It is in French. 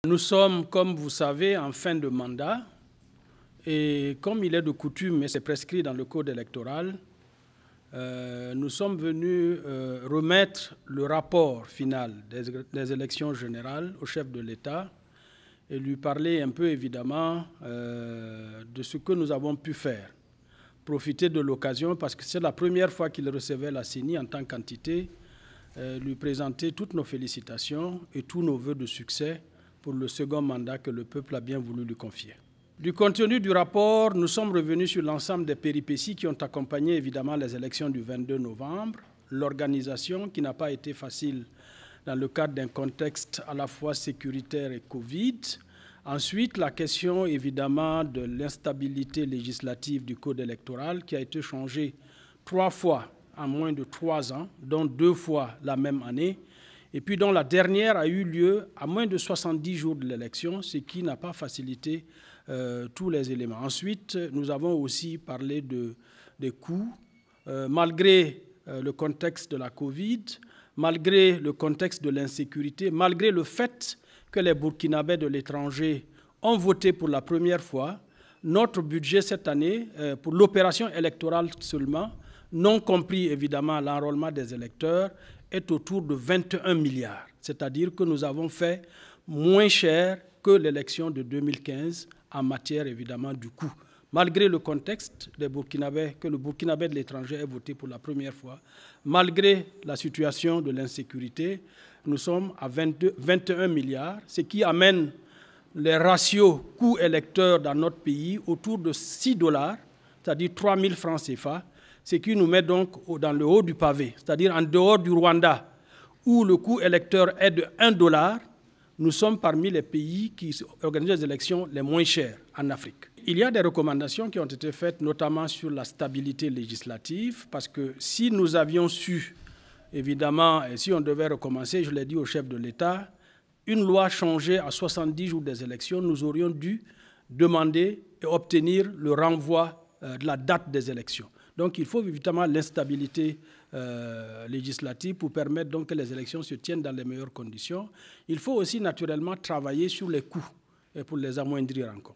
Nous sommes, comme vous savez, en fin de mandat et comme il est de coutume, et c'est prescrit dans le code électoral, nous sommes venus remettre le rapport final des élections générales au chef de l'État et lui parler un peu évidemment de ce que nous avons pu faire. Profiter de l'occasion parce que c'est la première fois qu'il recevait la CENI en tant qu'entité, lui présenter toutes nos félicitations et tous nos vœux de succès pour le second mandat que le peuple a bien voulu lui confier. Du contenu du rapport, nous sommes revenus sur l'ensemble des péripéties qui ont accompagné évidemment les élections du 22 novembre, l'organisation qui n'a pas été facile dans le cadre d'un contexte à la fois sécuritaire et Covid. Ensuite, la question évidemment de l'instabilité législative du code électoral qui a été changé 3 fois en moins de 3 ans, dont 2 fois la même année, et puis dont la dernière a eu lieu à moins de 70 jours de l'élection, ce qui n'a pas facilité tous les éléments. Ensuite, nous avons aussi parlé des coûts. Malgré le contexte de la Covid, malgré le contexte de l'insécurité, malgré le fait que les Burkinabés de l'étranger ont voté pour la première fois, notre budget cette année, pour l'opération électorale seulement, non compris évidemment l'enrôlement des électeurs, est autour de 21 milliards. C'est-à-dire que nous avons fait moins cher que l'élection de 2015 en matière évidemment du coût. Malgré le contexte des Burkinabés, que le Burkinabé de l'étranger ait voté pour la première fois, malgré la situation de l'insécurité, nous sommes à 21 milliards, ce qui amène les ratios coût-électeur dans notre pays autour de 6 $, c'est-à-dire 3 000 francs CFA, ce qui nous met donc dans le haut du pavé, c'est-à-dire en dehors du Rwanda, où le coût électeur est de 1 $, nous sommes parmi les pays qui organisent les élections les moins chères en Afrique. Il y a des recommandations qui ont été faites, notamment sur la stabilité législative, parce que si nous avions su, évidemment, et si on devait recommencer, je l'ai dit au chef de l'État, une loi changée à 70 jours des élections, nous aurions dû demander et obtenir le renvoi de la date des élections. Donc il faut évidemment l'instabilité législative pour permettre donc que les élections se tiennent dans les meilleures conditions. Il faut aussi naturellement travailler sur les coûts et pour les amoindrir encore.